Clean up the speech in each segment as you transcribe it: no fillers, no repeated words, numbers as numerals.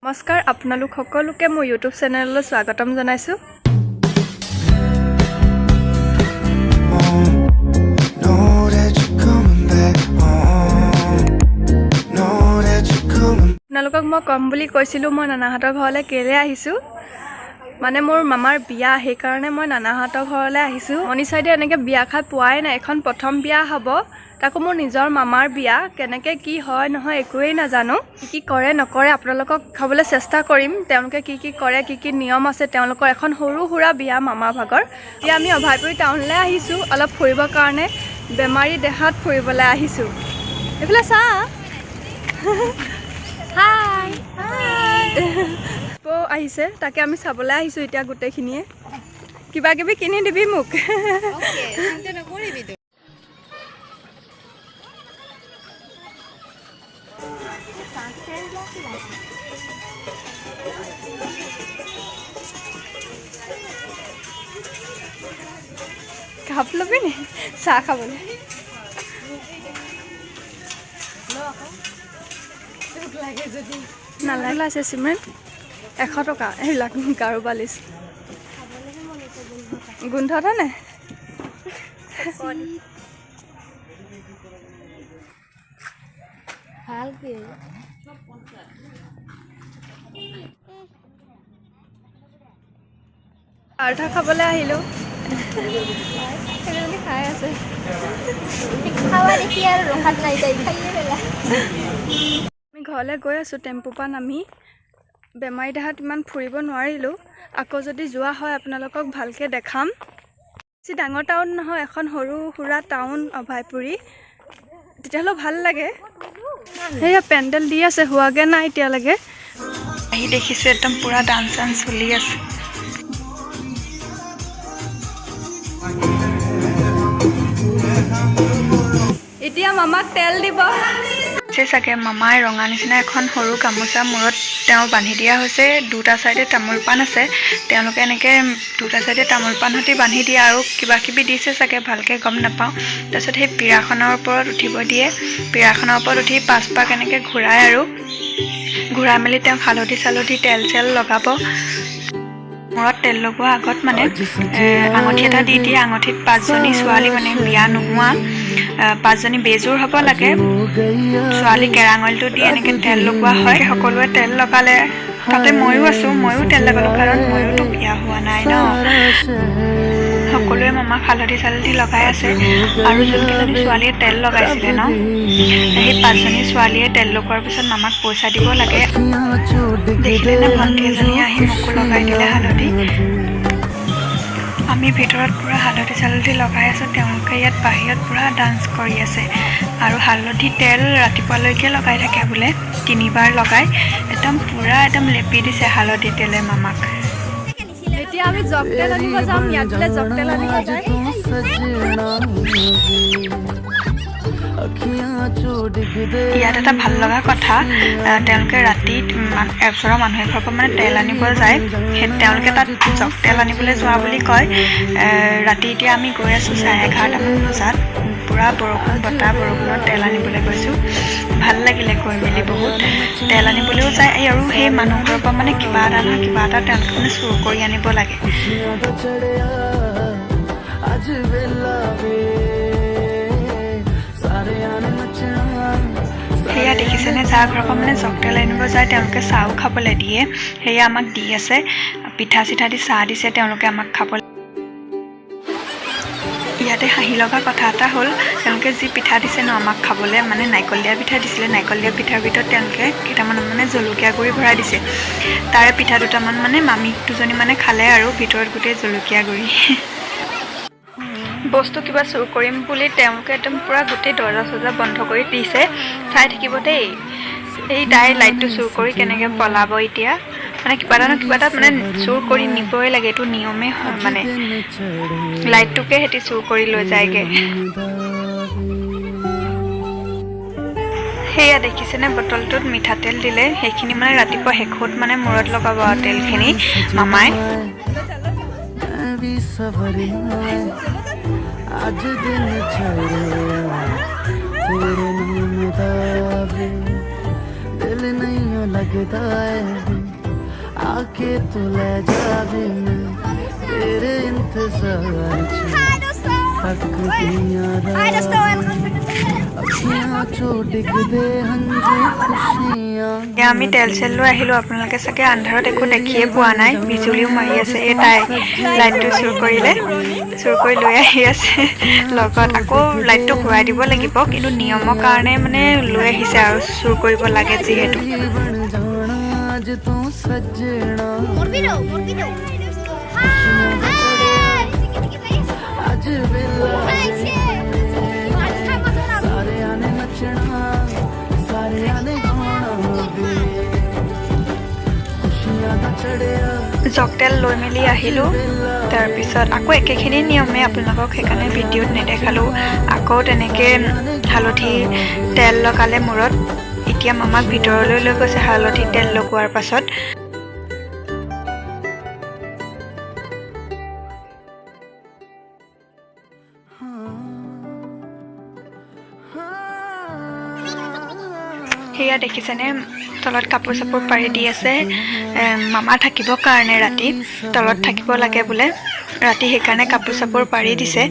নমস্কাৰ আপোনালোক সকলোকে মোৰ ইউটিউব চেনেললৈ স্বাগতম জনাইছো। আপোনালোকক মই কম বুলি কৈছিলো মই নানাহঁতৰ ঘৰলৈ কেলে আহিছো মানে মোৰ মামাৰ বিয়া সেইকাৰণে মই নানাহঁতৰ ঘৰলৈ আহিছো। মনি সাইডে এনেকৈ বিয়া খাই পোৱাই নাই, এখন প্ৰথম বিয়া হ'ব, তাকো মোৰ নিজৰ মামাৰ বিয়া। কেনেকৈ কি হয় নহয় একোৱেই নাজানো, কি কৰে নকৰে আপোনালোকক খাবলৈ চেষ্টা কৰিম। তেওঁলোকে কি কৰে, কি নিয়ম আছে তেওঁলোকৰ। এখন সৰু সুৰা বিয়া মামাৰ ভাগৰ। এতিয়া আমি অভয়পুৰী টাউনলৈ আহিছোঁ অলপ ফুৰিবৰ কাৰণে, বেমাৰী দেহাত ফুৰিবলৈ আহিছোঁ। এইফালে চা হাই আহিছে, তাকে আমি চাবলৈ আহিছোঁ এতিয়া গোটেইখিনিয়ে। কিবা কিবি কিনি দিবি মোক। কাপ ল'বি নি চাহ খাবলৈ? নালাগে আছে চিমেণ্ট 100 টকা। এইবিলাক গাৰু বালিচ গোন্ধটা নে আৰ্থা খাবলৈ আহিলো। খাই আছে আমি ঘৰলৈ গৈ আছোঁ। টেম্পু পৰা নামি বেমাৰী দেহাত ইমান ফুৰিব নোৱাৰিলোঁ। আকৌ যদি যোৱা হয় আপোনালোকক ভালকৈ দেখাম। বেছি ডাঙৰ টাউন নহয়, এখন সৰু সুৰা টাউন অভয়পুৰী, তেতিয়াহ'লে ভাল লাগে। সেয়া পেণ্ডেল দি আছে, হোৱাগৈ নাই এতিয়ালৈকে। আহি দেখিছোঁ একদম পূৰা ডান্স চান্স চলি আছে। এতিয়া মামাক তেল দিব চাগে। মামাই ৰঙা নিচিনা এখন সৰু গামোচা মূৰত তেওঁ বান্ধি দিয়া হৈছে। দুটা চাইডে তামোল পাণ আছে, তেওঁলোকে এনেকৈ দুটা চাইডে তামোল পাণ সৈতে বান্ধি দিয়ে আৰু কিবা কিবি দিছে চাগে, ভালকৈ গম নাপাওঁ। তাৰপিছত সেই পীৰাখনৰ ওপৰত উঠিব দিয়ে। পীৰাখনৰ ওপৰত উঠি 5 পাক এনেকৈ ঘূৰাই আৰু ঘূৰাই মেলি তেওঁ হালধি চালধি তেল চেল লগাব। মূৰত তেল লগোৱা আগত মানে আঙঠি এটা দি দিয়ে। আঙঠিত 5জনী ছোৱালী, মানে বিয়া নোহোৱা 5জনী বেজোৰ হ'ব লাগে। ছোৱালী কেৰাঙলটো দি এনেকৈ তেল লগোৱা হয়। সকলোৱে তেল লগালে, তাতে ময়ো আছোঁ। ময়ো তেল লগালোঁ কাৰণ ময়োতো বিয়া হোৱা নাই ন। সকলোৱে মামাক হালধি চালধি লগাই আছে আৰু যোনকেইজনী ছোৱালীয়ে তেল লগাইছিলে ন, সেই 5জনী ছোৱালীয়ে তেল লগোৱাৰ পিছত মামাক পইচা দিব লাগে। দেখিলে নে ভণ্টি এজনীয়ে আহি মোকো লগাই দিলে হালধি। আমি ভিতৰত পূৰা হালধি চালধি লগাই আছোঁ, তেওঁলোকে ইয়াত বাহিৰত পূৰা ডান্স কৰি আছে। আৰু হালধি তেল ৰাতিপুৱালৈকে লগাই থাকে বোলে, 3বাৰ লগাই। একদম পূৰা একদম লেপি দিছে হালধি তেলে মামাক। এতিয়া আমি জগ তেল আনিব যাম। ইয়াত বোলে জগ তেল আনিব যায়। ইয়াত এটা ভাল লগা কথা, তেওঁলোকে ৰাতি ওচৰৰ মানুহ এঘৰৰ পৰা মানে তেল আনিব যায়। সেই তেওঁলোকে তাত জগ তেল আনিবলৈ যোৱা বুলি কয়। ৰাতি এতিয়া আমি গৈ আছোঁ 11:30মান বজাত। পূৰা বৰষুণ বতাহ, বৰষুণত তেল আনিবলৈ গৈছোঁ। ভাল লাগিলে গৈ মেলি বহুত। তেল আনিবলৈও যায় আৰু সেই মানুহঘৰৰ পৰা মানে কিবা এটা নহয় কিবা এটা তেওঁলোকে মানে চুৰ কৰি আনিব লাগে। সেয়া দেখিছেনে, যাৰ ঘৰৰ পৰা মানে জগ তেল আনিব যায় তেওঁলোকে চাহও খাবলৈ দিয়ে। সেয়া আমাক দি আছে, পিঠা চিঠা দি চাহ দিছে তেওঁলোকে আমাক খাবলৈ। ইয়াতে হাঁহি লগা কথা এটা হ'ল, তেওঁলোকে যি পিঠা দিছে ন আমাক খাবলৈ, মানে নাৰিকল দিয়া পিঠা দিছিলে। নাৰিকল দিয়া পিঠাৰ ভিতৰত তেওঁলোকে কেইটামান মানে জলকীয়া গুড়ি ভৰাই দিছে। তাৰে পিঠা দুটামান মানে মামী দুজনী মানে খালে আৰু ভিতৰত গোটেই জলকীয়া গুড়ি। বস্তু কিবা চুৰ কৰিম বুলি তেওঁলোকে একদম পূৰা গোটেই দৰ্জা চৰ্জা বন্ধ কৰি দিছে। চাই থাকিব দেই, এই তাই লাইটটো চুৰ কৰি কেনেকৈ পলাব এতিয়া। মানে কিবা এটা মানে চুৰ কৰি নিবই লাগে, এইটো নিয়মেই হয়। মানে লাইটটোকে সিহঁতি চুৰ কৰি লৈ যায়গৈ। সেয়া দেখিছেনে, বটলটোত মিঠাতেল দিলে। সেইখিনি মানে ৰাতিপুৱা শেষত মানে মূৰত লগাব আৰু তেলখিনি মামাই। आज दिन चढ़िया तेरे नाम दा वे दिल दिल नहीं लगता है आके तू ले जा भी मैं तेरे इंतजार আমি তেল চেল লৈ আহিলোঁ। আপোনালোকে চাগে আন্ধাৰত একো দেখিয়ে পোৱা নাই, বিজুলীও মাৰি আছে। এই তাই লাইটটো চুৰ কৰিলে, চুৰ কৰি লৈ আহি আছে লগত। আকৌ লাইটটো ঘূৰাই দিব লাগিব, কিন্তু নিয়মৰ কাৰণে মানে লৈ আহিছে আৰু চুৰ কৰিব লাগে যিহেতু। জকতেল লৈ মেলি আহিলোঁ। তাৰপিছত আকৌ একেখিনি নিয়মে আপোনালোকক সেইকাৰণে ভিডিঅ'ত নেদেখালোঁ। আকৌ তেনেকৈ হালধি তেল লগালে মূৰত। এতিয়া মামাক ভিতৰলৈ লৈ গৈছে হালধি তেল লগোৱাৰ পাছত। সেয়া দেখিছেনে, তলত কাপোৰ চাপোৰ পাৰি দি আছে। মামা থাকিবৰ কাৰণে ৰাতি তলত থাকিব লাগে বোলে, ৰাতি সেইকাৰণে কাপোৰ চাপোৰ পাৰি দিছে।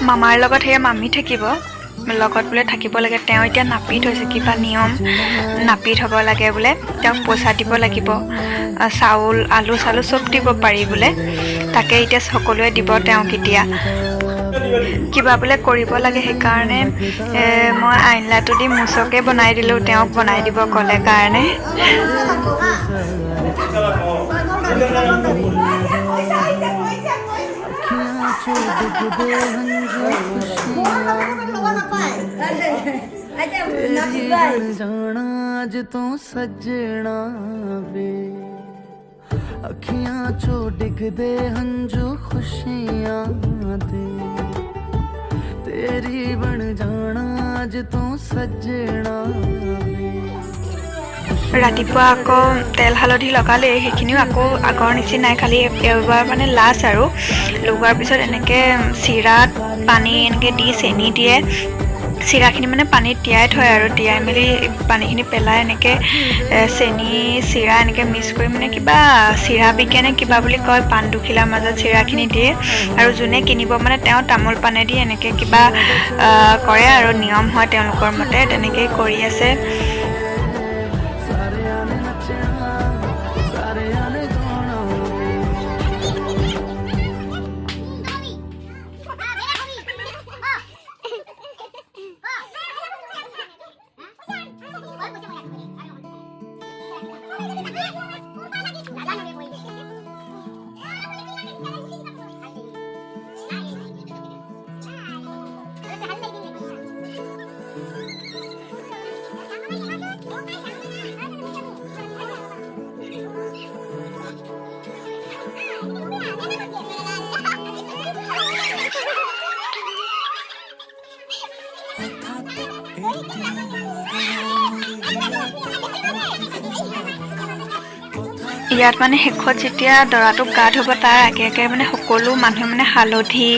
মামাৰ লগত সেয়া মামী থাকিব লগত বোলে, থাকিব লাগে। তেওঁ এতিয়া নাপি থৈছে, কিবা নিয়ম নাপি থ'ব লাগে বোলে। তেওঁক পইচা দিব লাগিব, চাউল আলু চালু চব দিব পাৰি বোলে। তাকে এতিয়া সকলোৱে দিব তেওঁক। এতিয়া কিবা বোলে কৰিব লাগে, সেইকাৰণে মই আইনলাটো দি মুচকে বনাই দিলোঁ, তেওঁক বনাই দিব ক'লে কাৰণে। आज तो सजना वे अखियां चो डिगदे हंजू खुशियां दे तेरी बन जाना आज तो सजना वे। ৰাতিপুৱা আকৌ তেল হালধি লগালে, সেইখিনিও আকৌ আগৰ নিচিনাই, খালি এবাৰ মানে লাষ্ট আৰু লগোৱাৰ পিছত এনেকৈ চিৰাত পানী এনেকৈ দি চেনি দিয়ে। চিৰাখিনি মানে পানীত তিয়াই থয় আৰু তিয়াই মেলি পানীখিনি পেলাই এনেকৈ চেনি চিৰা এনেকৈ মিক্স কৰি মানে কিবা চিৰা বিকেনে কিবা বুলি কয়, পাণ দুখিলাৰ মাজত চিৰাখিনি দিয়ে। আৰু যোনে কিনিব মানে তেওঁ তামোল পানেদি এনেকৈ কিবা কৰে আৰু নিয়ম হয় তেওঁলোকৰ মতে, তেনেকৈ কৰি আছে। ইয়াত মানে শেষত যেতিয়া দৰাটোক গা ধুব, তাৰ আগে আগে মানে সকলো মানুহে মানে হালধি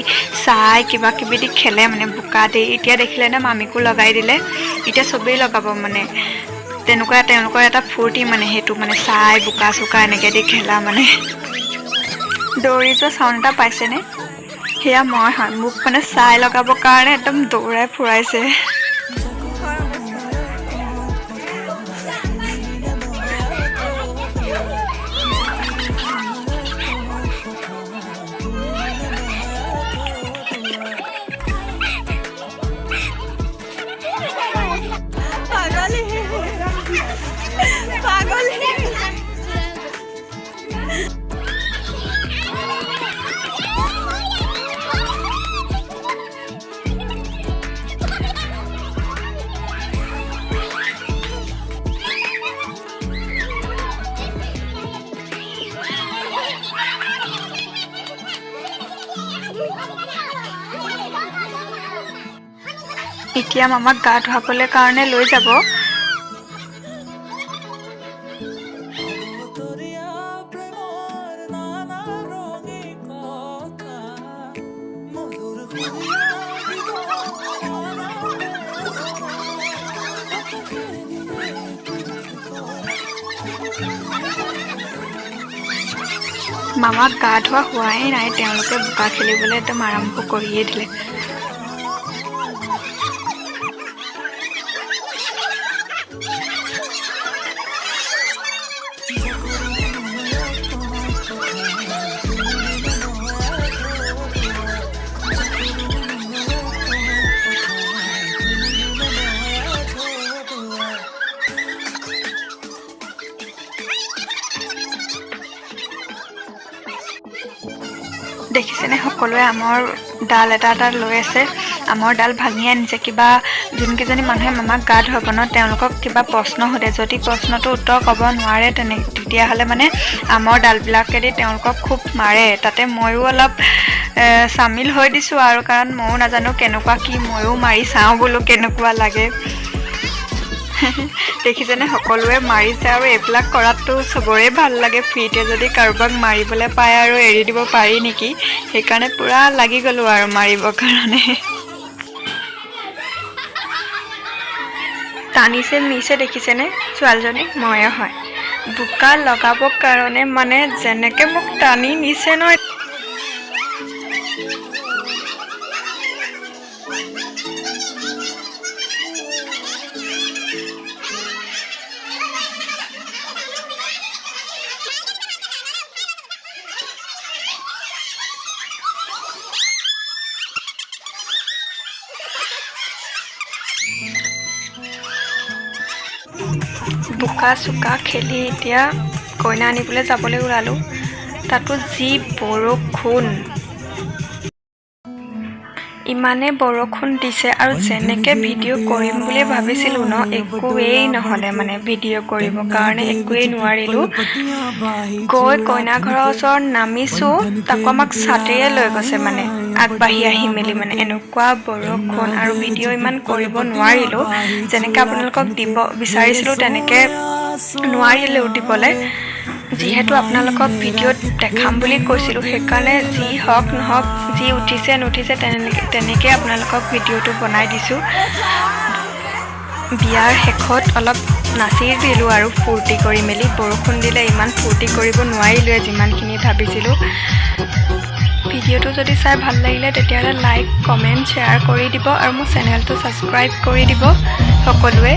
চাই কিবা কিবি দি খেলে, মানে বোকা দি। এতিয়া দেখিলে নে মামীকো লগাই দিলে, এতিয়া চবেই লগাব মানে। তেনেকুৱা তেওঁলোকৰ এটা ফূৰ্তি মানে, সেইটো মানে চাই বোকা চোকা এনেকৈ দি খেলা মানে। দৌৰি যোৱা চাউণ্ড এটা পাইছেনে? সেয়া মই হয়, মোক মানে চাই লগাবৰ কাৰণে একদম দৌৰাই ফুৰাইছে। এতিয়া মামাক গা ধুৱাবলৈ কাৰণে লৈ যাব। মামাক গা ধোৱা হোৱাই নাই, তেওঁলোকে বোকা খেলিবলৈ একদম আৰম্ভ কৰিয়ে দিলে। দেখিছেনে সকলোৱে আমৰ ডাল এটা এটা লৈ আছে। আমৰ ডাল ভাঙি আনিছে। কিবা যোনকেইজনী মানুহে মামাক গা ধুৱাব ন, তেওঁলোকক কিবা প্ৰশ্ন সোধে। যদি প্ৰশ্নটো উত্তৰ ক'ব নোৱাৰে তেতিয়াহ'লে মানে আমৰ ডালবিলাকেদি তেওঁলোকক খুব মাৰে। তাতে ময়ো অলপ চামিল হৈ দিছোঁ আৰু, কাৰণ ময়ো নাজানো কেনেকুৱা কি, ময়ো মাৰি চাওঁ বোলো কেনেকুৱা লাগে। দেখিছেনে সকলোৱে মাৰিছে, আৰু এইবিলাক কৰাততো চবৰে ভাল লাগে। ফ্ৰীতে যদি কাৰোবাক মাৰিবলৈ পায় আৰু এৰি দিব পাৰি নেকি, সেইকাৰণে পুৰা লাগি গ'লো আৰু মাৰিবৰ কাৰণে। টানিছে নিছে দেখিছেনে ছোৱালীজনী, ময়ে হয়। বোকা লগাবৰ কাৰণে মানে যেনেকে মোক টানি নিছে ন, বোকা চোকা খেলি এতিয়া কইনা আনিবলৈ যাবলৈ ওলালোঁ। তাতো যি বৰষুণ, ইমানে বৰষুণ দিছে, আৰু যেনেকৈ ভিডিঅ' কৰিম বুলি ভাবিছিলোঁ ন, একোৱেই নহ'লে মানে ভিডিঅ' কৰিবৰ কাৰণে একোৱেই নোৱাৰিলোঁ। গৈ কইনা ঘৰৰ ওচৰত নামিছোঁ, তাকো আমাক ছাতিৰে লৈ গৈছে মানে আগবাঢ়ি আহি মেলি। মানে এনেকুৱা বৰষুণ, আৰু ভিডিঅ' ইমান কৰিব নোৱাৰিলোঁ। যেনেকৈ আপোনালোকক দিব বিচাৰিছিলোঁ তেনেকৈ নোৱাৰিলেও দিবলৈ, যিহেতু আপোনালোকক ভিডিঅ'ত দেখাম বুলি কৈছিলোঁ। সেইকাৰণে যি হওক নহওক, যি উঠিছে নুঠিছে তেনেকৈ আপোনালোকক ভিডিঅ'টো বনাই দিছোঁ। বিয়াৰ শেষত অলপ নাচি দিলোঁ আৰু ফূৰ্তি কৰি মেলি। বৰষুণ দিলে ইমান ফূৰ্তি কৰিব নোৱাৰিলোৱে যিমানখিনি ভাবিছিলোঁ। ভিডিঅ'টো যদি চাই ভাল লাগিলে তেতিয়াহ'লে লাইক, কমেণ্ট, শ্বেয়াৰ কৰি দিব, আৰু মোৰ চেনেলটো ছাবস্ক্ৰাইব কৰি দিব সকলোৱে।